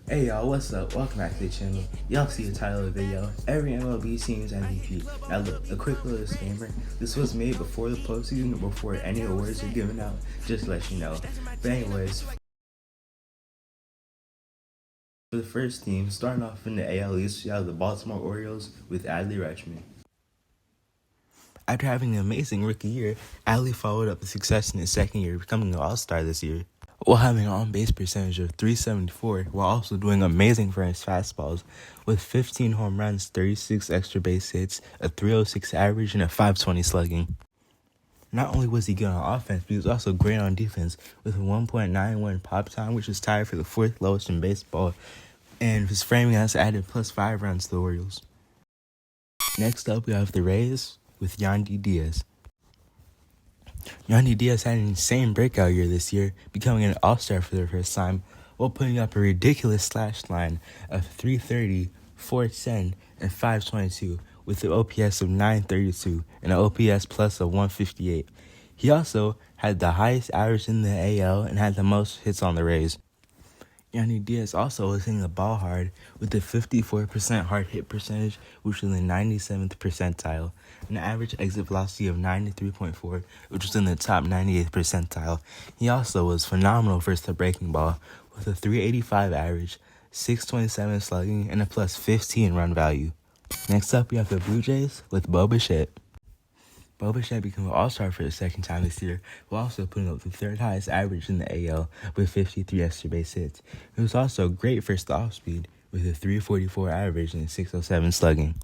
Hey y'all, what's up? Welcome back to the channel. Y'all see the title of the video, every MLB Teams MVP. Now look, a quick little disclaimer, this was made before the postseason, before any awards are given out, just to let you know. But anyways, for the first team, starting off in the AL East, we have the Baltimore Orioles with Adley Rutschman. After having an amazing rookie year, Adley followed up the success in his second year, becoming an all-star this year, while having an on-base percentage of .374, while also doing amazing for his fastballs, with 15 home runs, 36 extra base hits, a .306 average, and a .520 slugging. Not only was he good on offense, but he was also great on defense, with a 1.91 pop time, which is tied for the fourth lowest in baseball, and his framing has added plus 5 runs to the Orioles. Next up, we have the Rays with Yandy Diaz. Yandy Diaz had an insane breakout year this year, becoming an all-star for the first time, while putting up a ridiculous slash line of .330, .410, and .522, with an OPS of .932 and an OPS plus of .158. He also had the highest average in the AL and had the most hits on the Rays. Yandy Diaz also was hitting the ball hard with a 54% hard hit percentage, which was in the 97th percentile, and an average exit velocity of 93.4, which was in the top 98th percentile. He also was phenomenal versus the breaking ball with a 385 average, 627 slugging, and a plus 15 run value. Next up, we have the Blue Jays with Bo Bichette. Bo Bichette became an all-star for the second time this year, while also putting up the third highest average in the AL with 53 extra base hits. He was also great for the off-speed with a 344 average and 607 slugging.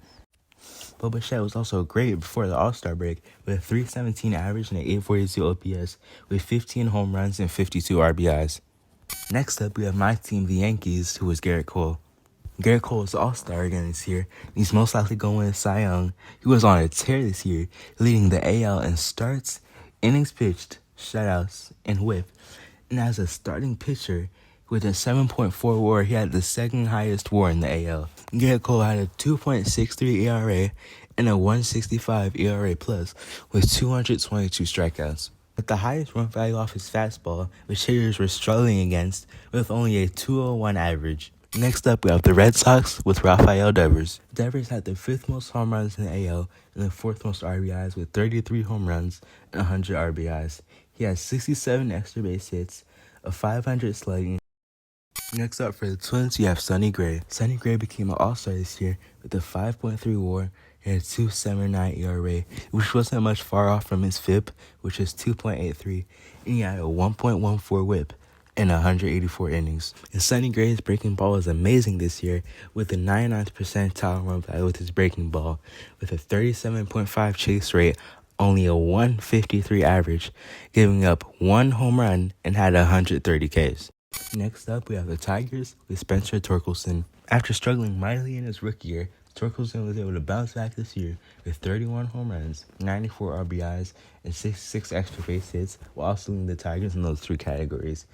Bo Bichette was also great before the All-Star break with a 317 average and an 842 OPS with 15 home runs and 52 RBIs. Next up, we have my team, the Yankees, who was Garrett Cole. Garrett Cole was all-star again this year, and he's most likely going to win Cy Young. He was on a tear this year, leading the AL in starts, innings pitched, shutouts, and whip. And as a starting pitcher, with a 7.4 WAR, he had the second highest WAR in the AL. Garrett Cole had a 2.63 ERA and a 1.65 ERA plus, with 222 strikeouts. With the highest run value off his fastball, which hitters were struggling against, with only a 201 average. Next up, we have the Red Sox with Rafael Devers. Devers had the 5th most home runs in the AL and the 4th most RBIs with 33 home runs and 100 RBIs. He had 67 extra base hits, a 500 slugging. Next up for the Twins, we have Sonny Gray. Sonny Gray became an all-star this year with a 5.3 WAR and a 2.79 ERA, which wasn't much far off from his FIP, which is 2.83, and he had a 1.14 WHIP in 184 innings. And Sonny Gray's breaking ball was amazing this year with the 99th percentile run value with his breaking ball, with a 37.5 chase rate, only a 153 average, giving up 1 home run and had 130 Ks. Next up, we have the Tigers with Spencer Torkelson. After struggling mightily in his rookie year, Torkelson was able to bounce back this year with 31 home runs, 94 RBIs, and 66 extra base hits, while also leading the Tigers in those 3 categories.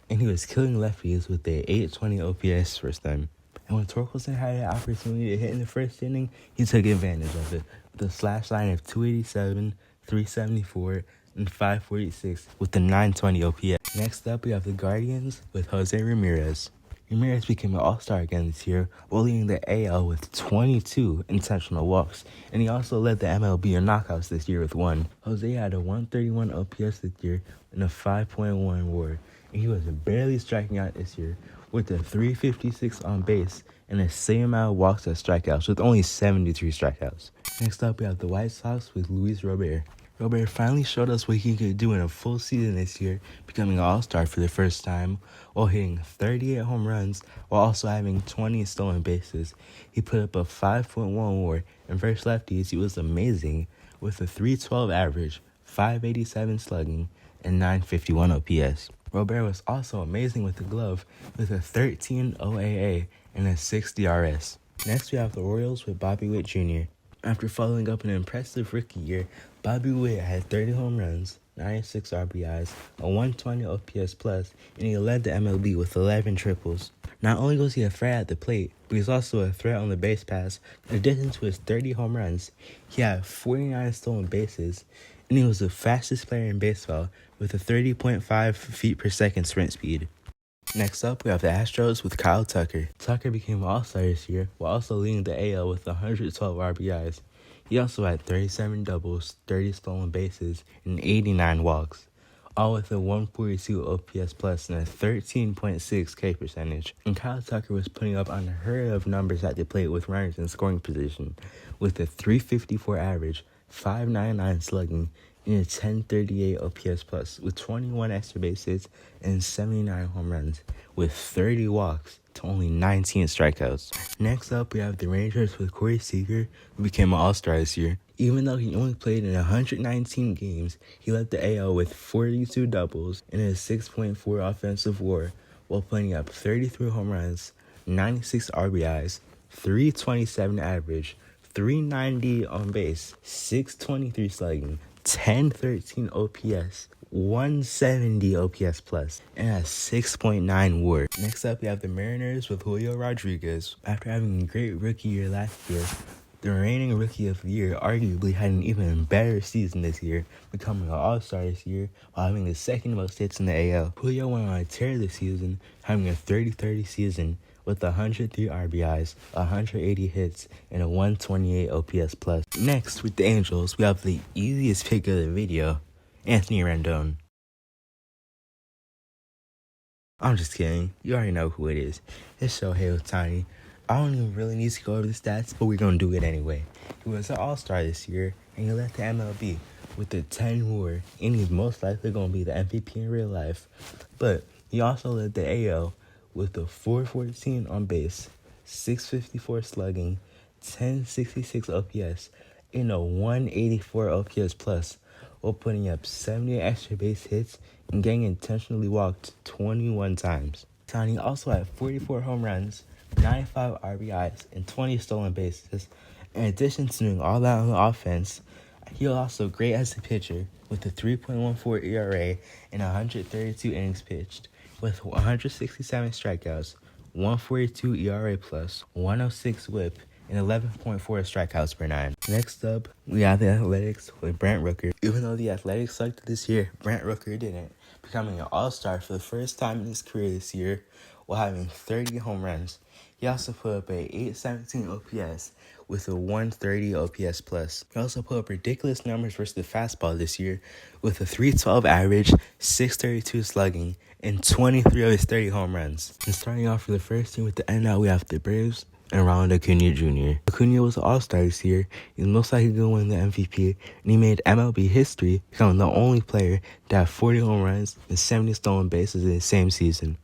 And he was killing lefties with a 820 OPS first time. And when Torkelson had an opportunity to hit in the first inning, he took advantage of it with a slash line of 287, 374, and 546 with the 920 OPS. Next up, we have the Guardians with Jose Ramirez. Ramirez became an all-star again this year, while leading the AL with 22 intentional walks, and he also led the MLB in knockouts this year with 1. Jose had a 131 OPS this year and a 5.1 WAR, and he was barely striking out this year with a 356 on base and the same amount of walks as strikeouts with only 73 strikeouts. Next up, we have the White Sox with Luis Robert. Robert finally showed us what he could do in a full season this year, becoming an all-star for the first time, while hitting 38 home runs, while also having 20 stolen bases. He put up a 5.1 WAR, and versus lefties, he was amazing, with a 312 average, 587 slugging, and 951 OPS. Robert was also amazing with the glove, with a 13 OAA and a 6 DRS. Next, we have the Orioles with Bobby Witt Jr. After following up an impressive rookie year, Bobby Witt had 30 home runs, 96 RBIs, a 120 OPS plus, and he led the MLB with 11 triples. Not only was he a threat at the plate, but he was also a threat on the base pass. In addition to his 30 home runs, he had 49 stolen bases, and he was the fastest player in baseball with a 30.5 feet per second sprint speed. Next up, we have the Astros with Kyle Tucker. Tucker became an All-Star this year while also leading the AL with 112 RBIs. He also had 37 doubles, 30 stolen bases, and 89 walks, all with a 142 OPS plus and a 13.6 K percentage. And Kyle Tucker was putting up unheard of numbers at the plate with runners in scoring position, with a 354 average, 599 slugging, and a 1038 OPS plus, with 21 extra base hits and 79 home runs, with 30 walks to only 19 strikeouts. Next up, we have the Rangers with Corey Seager, who became an All-Star this year. Even though he only played in 119 games, he led the AL with 42 doubles and a 6.4 offensive WAR, while putting up 33 home runs, 96 RBIs, 327 average, 390 on base, 623 slugging, 1013 OPS, 170 OPS plus, and a 6.9 WAR. Next up, we have the Mariners with Julio Rodriguez. After having a great rookie year last year, the reigning Rookie of the Year arguably had an even better season this year, becoming an All-Star this year while having the second most hits in the AL. Julio went on a tear this season, having a 30-30 season with 103 RBIs, 180 hits, and a 128 OPS plus. Next, with the Angels, we have the easiest pick of the video, Anthony Rendon. I'm just kidding. You already know who it is. It's Shohei Ohtani. I don't even really need to go over the stats, but we're going to do it anyway. He was an All-Star this year, and he led the MLB with a 10 WAR, and he's most likely going to be the MVP in real life. But he also led the AL with a 414 on base, 654 slugging, 1066 OPS, and a 184 OPS plus, while putting up 78 extra base hits and getting intentionally walked 21 times. Ohtani also had 44 home runs, 95 RBIs, and 20 stolen bases. In addition to doing all that on the offense, he was also great as a pitcher with a 3.14 ERA and 132 innings pitched, with 167 strikeouts, 142 ERA plus, 106 WHIP, and 11.4 strikeouts per nine. Next up, we have the Athletics with Brent Rooker. Even though the Athletics sucked this year, Brent Rooker didn't, becoming an All-Star for the first time in his career this year while having 30 home runs. He also put up a 817 OPS with a 130 OPS plus. He also put up ridiculous numbers versus the fastball this year with a 312 average, 632 slugging, and 23 of his 30 home runs. And starting off for the first team with the NL, we have the Braves and Ronald Acuna Jr. Acuna was an All-Star this year. He's most likely going to win the MVP, and he made MLB history, becoming the only player to have 40 home runs and 70 stolen bases in the same season.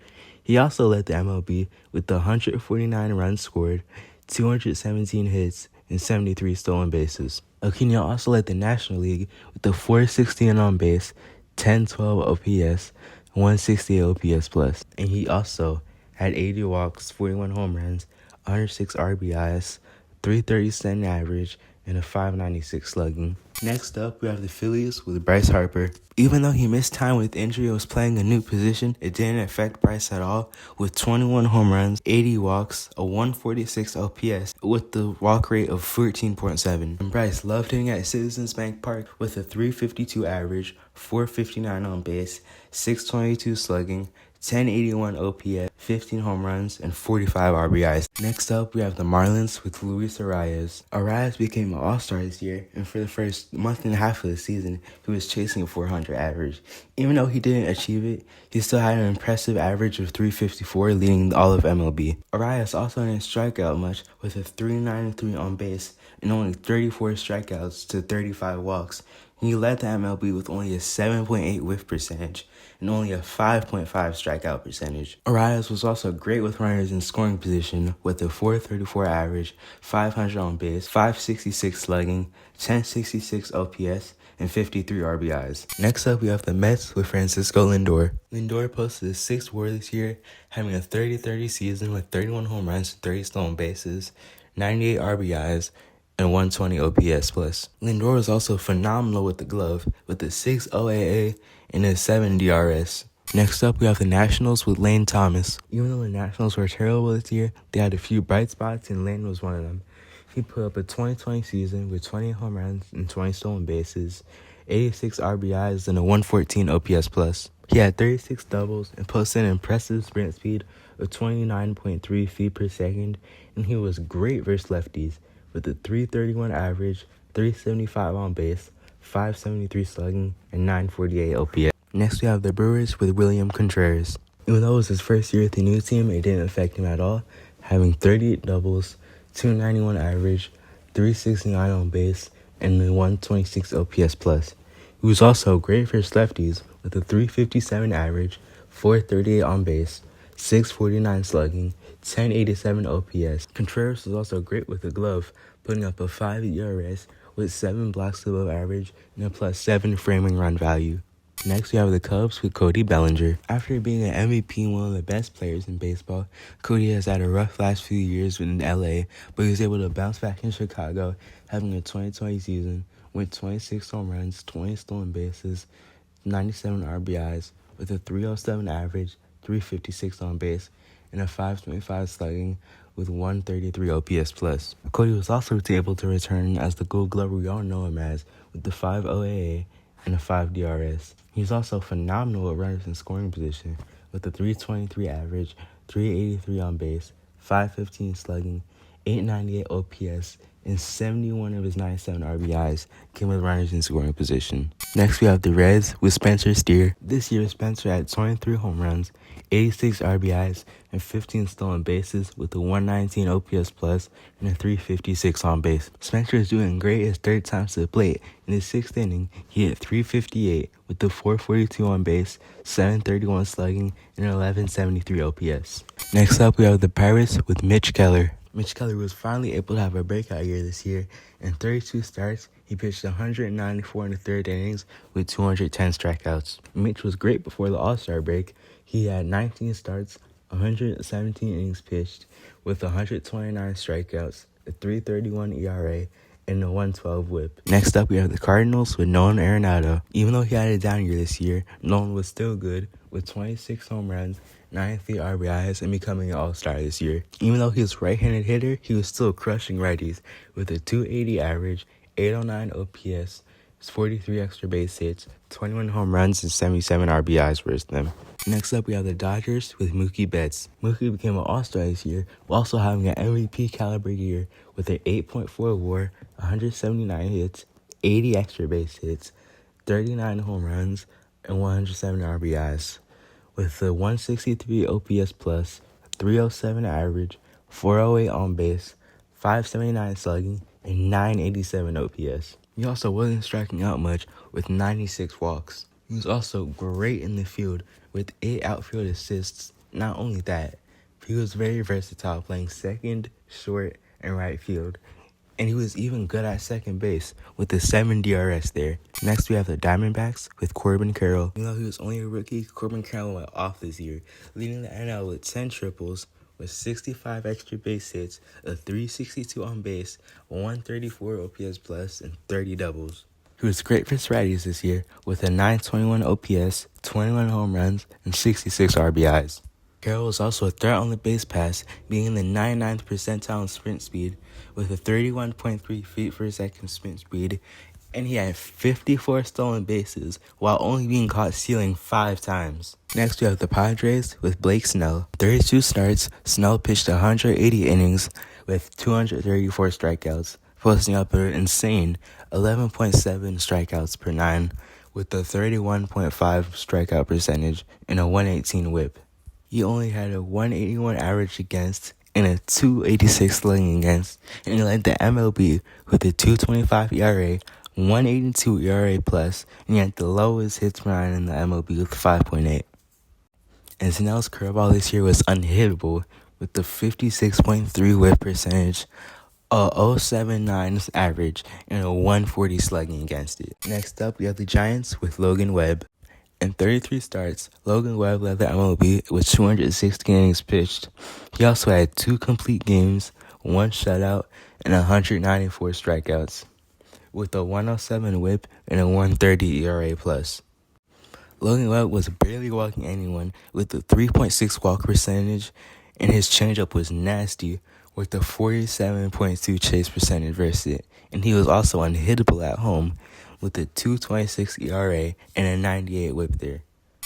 He also led the MLB with 149 runs scored, 217 hits, and 73 stolen bases. Acuna also led the National League with 416 on base, 1012 OPS, 168 OPS plus, and he also had 80 walks, 41 home runs, 106 RBIs, 337 average, and a 596 slugging. Next up, we have the Phillies with Bryce Harper. Even though he missed time with injury and was playing a new position, it didn't affect Bryce at all, with 21 home runs, 80 walks, a 146 OPS, with the walk rate of 14.7. And Bryce loved hitting at Citizens Bank Park with a 352 average, 459 on base, 622 slugging, 1081 OPS, 15 home runs, and 45 RBIs. Next up, we have the Marlins with Luis Arias. Arias became an All-Star this year, and for the first month and a half of the season, he was chasing a 400 average. Even though he didn't achieve it, he still had an impressive average of 354, leading all of MLB. Arias also didn't strike out much, with a 393 on base and only 34 strikeouts to 35 walks. He led the MLB with only a 7.8 whiff percentage and only a 5.5 strikeout percentage. Arias was also great with runners in scoring position with a 434 average, 500 on base, 566 slugging, 1066 OPS, and 53 RBIs. Next up, we have the Mets with Francisco Lindor. Lindor posted his 6th WAR this year, having a 30-30 season with 31 home runs and 30 stolen bases, 98 RBIs, and 120 OPS plus. Lindor was also phenomenal with the glove, with a 6 OAA and a 7 DRS. Next up, we have the Nationals with Lane Thomas. Even though the Nationals were terrible this year, they had a few bright spots, and Lane was one of them. He put up a 2020 season with 20 home runs and 20 stolen bases, 86 RBIs, and a 114 OPS plus. He had 36 doubles and posted an impressive sprint speed of 29.3 feet per second, and he was great versus lefties with a 331 average, 375 on base, 573 slugging, and 948 OPS. Next, we have the Brewers with William Contreras. Even though it was his first year with the new team, it didn't affect him at all, having 38 doubles, 291 average, 369 on base, and a 126 OPS plus. He was also great for his lefties with a 357 average, 438 on base, 649 slugging, 1087 OPS. Contreras was also great with the glove, putting up a 5 ERS with 7 blocks above average and a +7 framing run value. Next, we have the Cubs with Cody Bellinger. After being an MVP and one of the best players in baseball, Cody has had a rough last few years in LA, but he was able to bounce back in Chicago, having a 2020 season with 26 home runs, 20 stolen bases, 97 RBIs, with a 307 average, 356 on base, and a 525 slugging with 133 OPS plus. Cody was also able to return as the Gold Glover we all know him as, with the 5 OAA and a 5 DRS. He's also phenomenal at runners in scoring position with a 323 average, 383 on base, 515 slugging, 898 OPS, and 71 of his 97 RBIs came with runners in scoring position. Next, we have the Reds with Spencer Steer. This year, Spencer had 23 home runs, 86 RBIs, and 15 stolen bases with a 119 OPS plus and a 356 on base. Spencer is doing great his third time to the plate. In his sixth inning, he hit 358 with the 442 on base, 731 slugging, and 1173 OPS. Next up, we have the Pirates with Mitch Keller. Mitch Keller was finally able to have a breakout year this year. In 32 starts, he pitched 194 in the third innings with 210 strikeouts. Mitch was great before the All-Star break. He had 19 starts, 117 innings pitched with 129 strikeouts, a 3.31 ERA, and a 1.12 whip. Next up, we have the Cardinals with Nolan Arenado. Even though he had a down year this year, Nolan was still good with 26 home runs, 93 RBIs, and becoming an all-star this year. Even though he was a right-handed hitter, he was still crushing righties with a 280 average, 809 OPS, 43 extra base hits, 21 home runs, and 77 RBIs versus them. Next up, we have the Dodgers with Mookie Betts. Mookie became an all-star this year, while also having an MVP caliber year with an 8.4 WAR, 179 hits, 80 extra base hits, 39 home runs, and 107 RBIs. With a 163 OPS plus, 307 average, 408 on base, 579 slugging, and 987 OPS. He also wasn't striking out much with 96 walks. He was also great in the field with 8 outfield assists. Not only that, he was very versatile, playing second, short, and right field. And he was even good at second base with the 7 DRS there. Next, we have the Diamondbacks with Corbin Carroll. Even though he was only a rookie, Corbin Carroll went off this year, leading the NL with 10 triples, with 65 extra base hits, a 362 on base, 134 OPS plus, and 30 doubles. He was great for righties this year with a 921 OPS, 21 home runs, and 66 RBIs. Carroll was also a threat on the base pass, being in the 99th percentile in sprint speed with a 31.3 feet per second sprint speed, and he had 54 stolen bases while only being caught stealing 5 times. Next, we have the Padres with Blake Snell. 32 starts, Snell pitched 180 innings with 234 strikeouts, posting up an insane 11.7 strikeouts per 9 with a 31.5 strikeout percentage and a 118 whip. He only had a 181 average against and a 286 slugging against, and he led the MLB with a 225 ERA, 182 ERA plus, and he had the lowest hits per 9 in the MLB with 5.8. And Snell's curveball this year was unhittable with the 56.3 whip percentage, a 0.79 average, and a 140 slugging against it. Next up, we have the Giants with Logan Webb. In 33 starts, Logan Webb led the MLB with 260 innings pitched. He also had 2 complete games, 1 shutout, and 194 strikeouts, with a 107 whip and a 130 ERA plus. Logan Webb was barely walking anyone with a 3.6 walk percentage, and his changeup was nasty with a 47.2 chase percentage versus it, and he was also unhittable at home with a 2.26 ERA and a 98 whip there.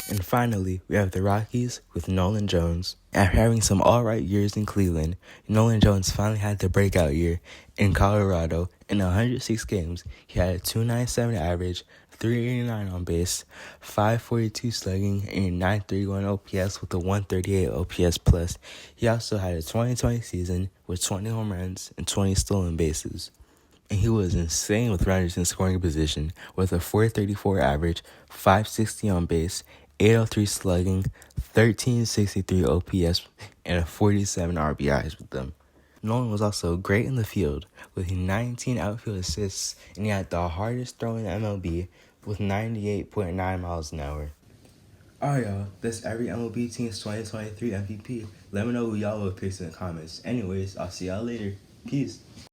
And finally, we have the Rockies with Nolan Jones. After having some alright years in Cleveland, Nolan Jones finally had the breakout year in Colorado. In 106 games, he had a 2.97 average, 389 on base, 542 slugging, and 931 OPS with a 138 OPS plus. He also had a 2020 season with 20 home runs and 20 stolen bases. And he was insane with runners in scoring position with a 434 average, 560 on base, 803 slugging, 1363 OPS, and a 47 RBIs with them. Nolan was also great in the field with 19 outfield assists, and he had the hardest throw in the MLB with 98.9 miles an hour. Alright, y'all, that's every MLB Teams 2023 MVP. Let me know who y'all will pick in the comments. Anyways, I'll see y'all later. Peace.